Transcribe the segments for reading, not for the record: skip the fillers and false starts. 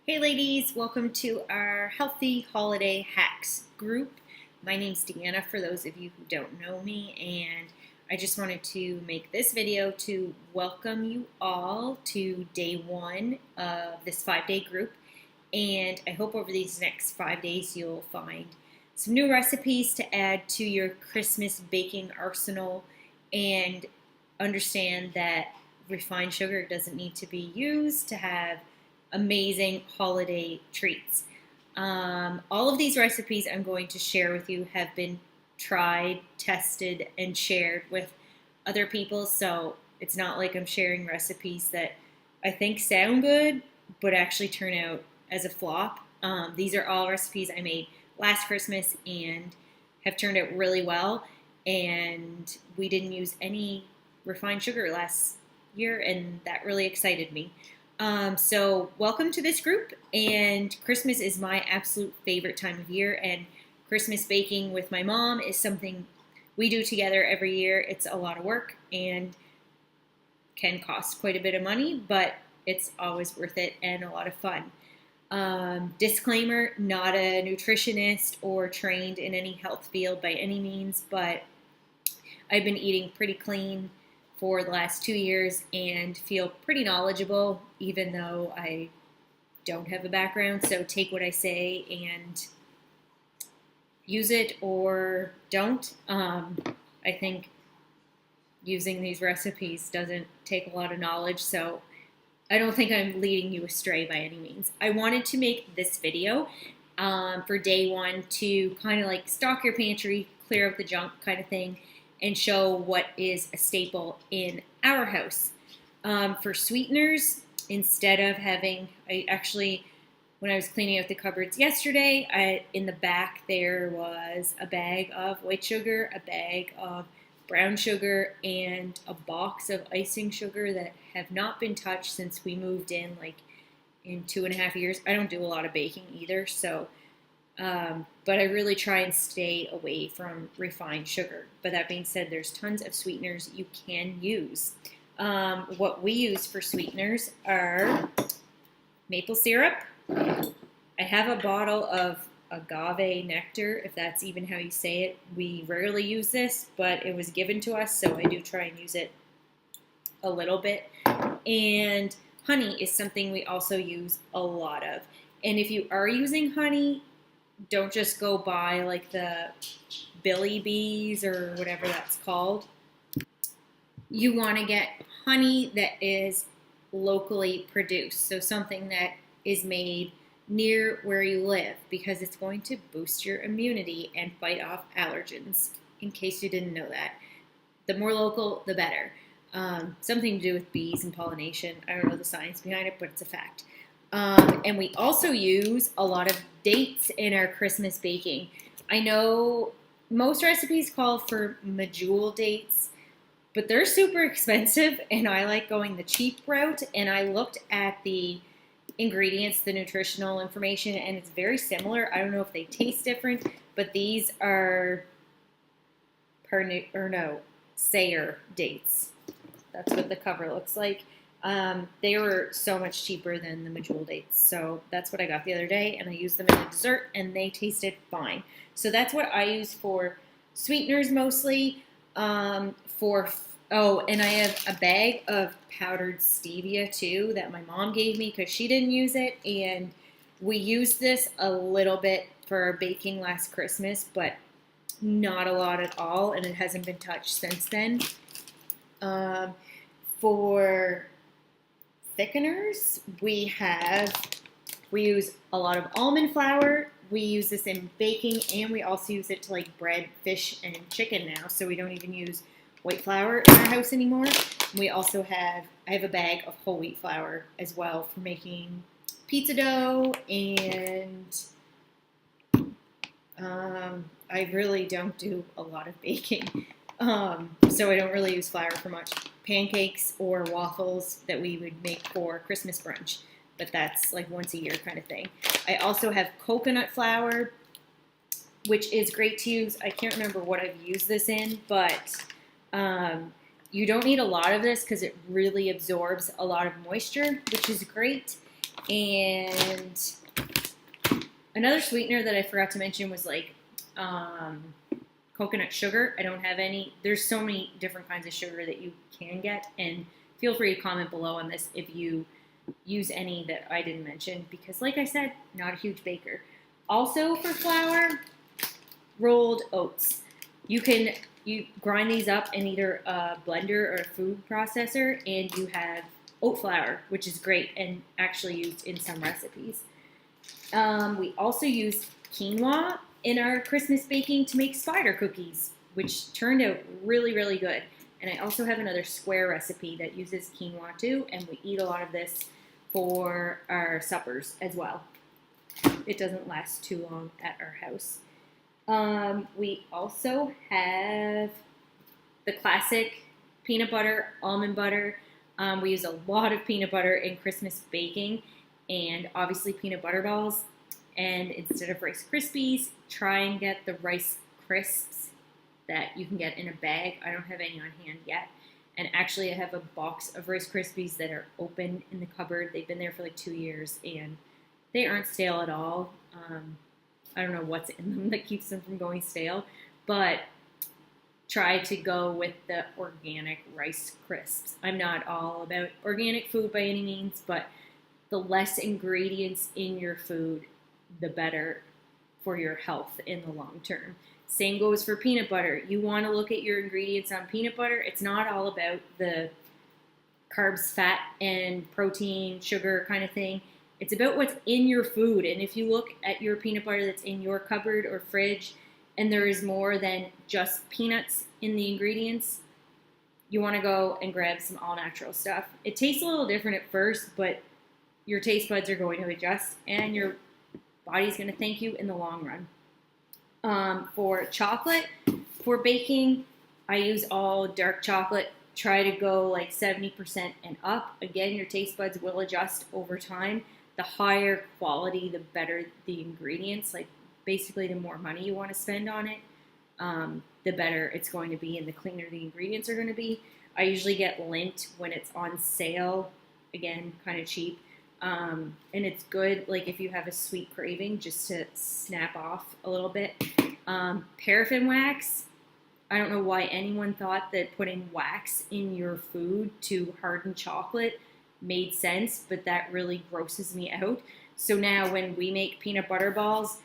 Hey ladies, welcome to our Healthy Holiday Hacks group. My name's Deanna for those of you who don't know me, and I just wanted to make this video to welcome you all to day one of this 5-day group. And I hope over these next 5 days you'll find some new recipes to add to your Christmas baking arsenal and understand that refined sugar doesn't need to be used to have amazing holiday treats. All of these recipes I'm going to share with you have been tried, tested, and shared with other people, so it's not like I'm sharing recipes that I think sound good but actually turn out as a flop. These are all recipes I made last Christmas and have turned out really well, and we didn't use any refined sugar last year, and that really excited me. So welcome to this group, and Christmas is my absolute favorite time of year, and Christmas baking with my mom is something we do together every year. It's a lot of work and can cost quite a bit of money, but it's always worth it and a lot of fun. Disclaimer, not a nutritionist or trained in any health field by any means, but I've been eating pretty clean for the last 2 years and feel pretty knowledgeable, even though I don't have a background. So take what I say and use it or don't. I think using these recipes doesn't take a lot of knowledge, so I don't think I'm leading you astray by any means. I wanted to make this video for day one to kind of like stock your pantry, clear out the junk kind of thing, and show what is a staple in our house. For sweeteners, instead of having, when I was cleaning out the cupboards yesterday, in the back there was a bag of white sugar, a bag of brown sugar, and a box of icing sugar that have not been touched since we moved in, like in 2.5 years. I don't do a lot of baking either, so but I really try and stay away from refined sugar. But that being said, there's tons of sweeteners you can use. What we use for sweeteners are maple syrup. I have a bottle of agave nectar, if that's even how you say it. We rarely use this, but it was given to us, so I do try and use it a little bit. And honey is something we also use a lot of. And if you are using honey, don't just go buy like the Billy Bees or whatever that's called. You want to get honey that is locally produced, so something that is made near where you live, because it's going to boost your immunity and fight off allergens, in case you didn't know that. The more local, the better. Something to do with bees and pollination. I don't know the science behind it, but it's a fact. And we also use a lot of dates in our Christmas baking. I know most recipes call for medjool dates, but they're super expensive, and I like going the cheap route. And I looked at the ingredients, the nutritional information, and it's very similar. I don't know if they taste different, but these are Sayer dates. That's what the cover looks like. They were so much cheaper than the medjool dates, so that's what I got the other day, and I used them in a dessert, and they tasted fine. So that's what I use for sweeteners mostly. And I have a bag of powdered stevia too that my mom gave me because she didn't use it, and we used this a little bit for our baking last Christmas, but not a lot at all, and it hasn't been touched since then. For thickeners, we use a lot of almond flour. We use this in baking, and we also use it to like bread, fish, and chicken now, so we don't even use white flour in our house anymore. We also I have a bag of whole wheat flour as well for making pizza dough, and I really don't do a lot of baking, so I don't really use flour for much. Pancakes or waffles that we would make for Christmas brunch, but that's like once a year kind of thing. I also have coconut flour, which is great to use. I can't remember what I've used this in, but you don't need a lot of this because it really absorbs a lot of moisture, which is great. And another sweetener that I forgot to mention was like coconut sugar. I don't have any. There's so many different kinds of sugar that you can get, and feel free to comment below on this if you use any that I didn't mention, because like I said, not a huge baker. Also for flour, rolled oats. You grind these up in either a blender or a food processor, and you have oat flour, which is great and actually used in some recipes. We also use quinoa in our Christmas baking to make spider cookies, which turned out really, really good. And I also have another square recipe that uses quinoa too, and we eat a lot of this for our suppers as well. It doesn't last too long at our house. We also have the classic peanut butter, almond butter. We use a lot of peanut butter in Christmas baking, and obviously peanut butter balls. And instead of Rice Krispies, try and get the Rice Crisps that you can get in a bag. I don't have any on hand yet. And actually I have a box of Rice Krispies that are open in the cupboard. They've been there for like 2 years, and they aren't stale at all. I don't know what's in them that keeps them from going stale, but try to go with the organic Rice Crisps. I'm not all about organic food by any means, but the less ingredients in your food, the better for your health in the long term. Same goes for peanut butter. You want to look at your ingredients on peanut butter. It's not all about the carbs, fat, and protein, sugar kind of thing. It's about what's in your food. And if you look at your peanut butter that's in your cupboard or fridge, and there is more than just peanuts in the ingredients, you want to go and grab some all-natural stuff. It tastes a little different at first, but your taste buds are going to adjust, and your body's going to thank you in the long run. For chocolate, for baking, I use all dark chocolate. Try to go like 70% and up. Again, your taste buds will adjust over time. The higher quality, the better the ingredients. Like basically, the more money you want to spend on it, the better it's going to be, and the cleaner the ingredients are going to be. I usually get Lindt when it's on sale. Again, kind of cheap. And it's good, like if you have a sweet craving, just to snap off a little bit. Paraffin wax. I don't know why anyone thought that putting wax in your food to harden chocolate made sense, but that really grosses me out. So now when we make peanut butter balls,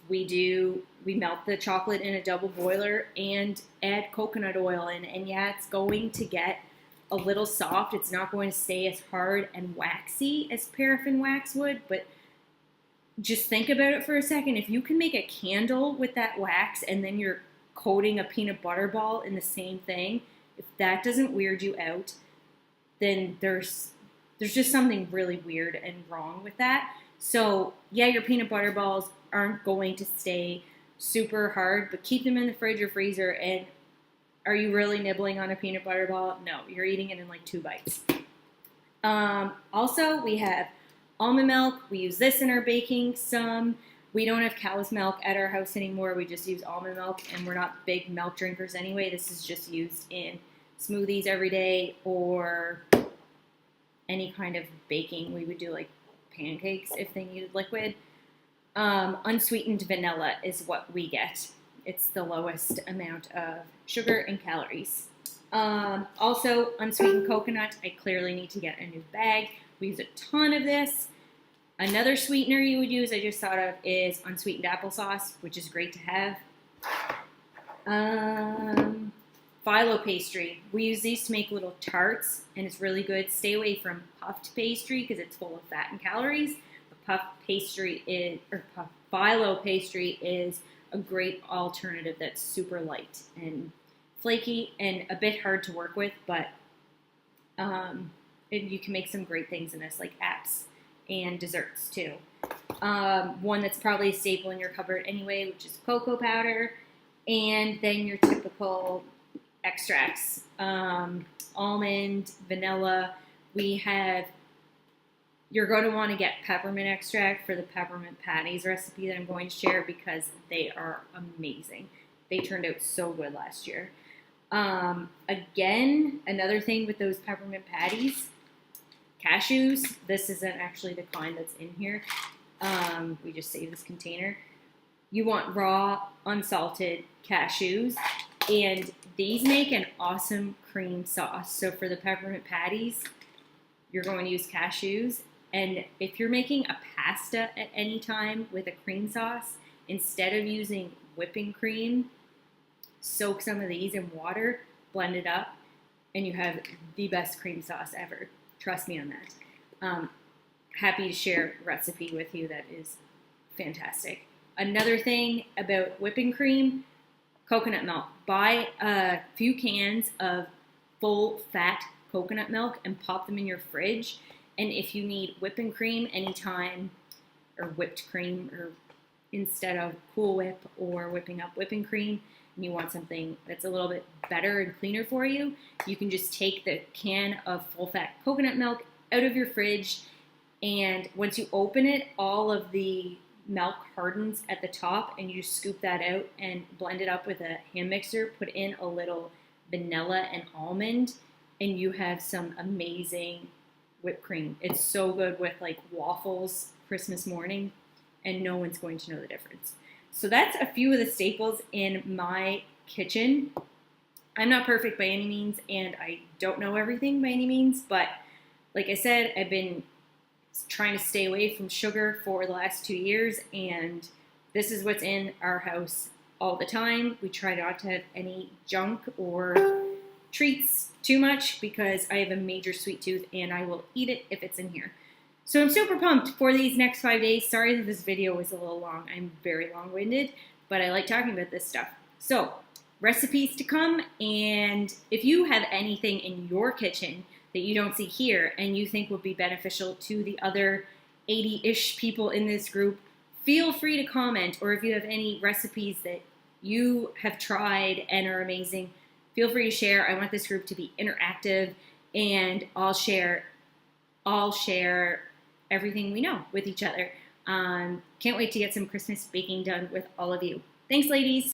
we melt the chocolate in a double boiler and add coconut oil in. And yeah, it's going to get a little soft. It's not going to stay as hard and waxy as paraffin wax would, but just think about it for a second. If you can make a candle with that wax and then you're coating a peanut butter ball in the same thing, if that doesn't weird you out, then there's just something really weird and wrong with that. So yeah, your peanut butter balls aren't going to stay super hard, but keep them in the fridge or freezer. And are you really nibbling on a peanut butter ball? No, you're eating it in like 2 bites. Also, we have almond milk. We use this in our baking some. We don't have cow's milk at our house anymore. We just use almond milk, and we're not big milk drinkers anyway. This is just used in smoothies every day or any kind of baking. We would do like pancakes if they needed liquid. Unsweetened vanilla is what we get. It's the lowest amount of sugar and calories. Also, unsweetened coconut. I clearly need to get a new bag. We use a ton of this. Another sweetener you would use, I just thought of, is unsweetened applesauce, which is great to have. Phyllo pastry. We use these to make little tarts, and it's really good. Stay away from puffed pastry because it's full of fat and calories. But phyllo pastry is a great alternative that's super light and flaky and a bit hard to work with, but you can make some great things in this, like apps and desserts too. One that's probably a staple in your cupboard anyway, which is cocoa powder, and then your typical extracts, almond, vanilla. You're going to want to get peppermint extract for the peppermint patties recipe that I'm going to share because they are amazing. They turned out so good last year. Again, another thing with those peppermint patties, cashews. This isn't actually the kind that's in here. We just saved this container. You want raw, unsalted cashews, and these make an awesome cream sauce. So for the peppermint patties, you're going to use cashews. And if you're making a pasta at any time with a cream sauce, instead of using whipping cream, soak some of these in water, blend it up, and you have the best cream sauce ever. Trust me on that. Happy to share a recipe with you that is fantastic. Another thing about whipping cream, coconut milk. Buy a few cans of full fat coconut milk and pop them in your fridge. And if you need whipping cream anytime, or whipped cream, or instead of Cool Whip or whipping up whipping cream, and you want something that's a little bit better and cleaner for you, you can just take the can of full fat coconut milk out of your fridge, and once you open it, all of the milk hardens at the top, and you just scoop that out and blend it up with a hand mixer, put in a little vanilla and almond, and you have some amazing whipped cream. It's so good with like waffles Christmas morning, and no one's going to know the difference. So that's a few of the staples in my kitchen. I'm not perfect by any means, and I don't know everything by any means, but like I said, I've been trying to stay away from sugar for the last 2 years, and this is what's in our house all the time. We try not to have any junk or treats too much because I have a major sweet tooth and I will eat it if it's in here. So I'm super pumped for these next 5 days. Sorry that this video was a little long. I'm very long-winded, but I like talking about this stuff. So recipes to come, and if you have anything in your kitchen that you don't see here and you think would be beneficial to the other 80-ish people in this group, feel free to comment. Or if you have any recipes that you have tried and are amazing, feel free to share. I want this group to be interactive, and I'll share everything we know with each other. Can't wait to get some Christmas baking done with all of you. Thanks, ladies.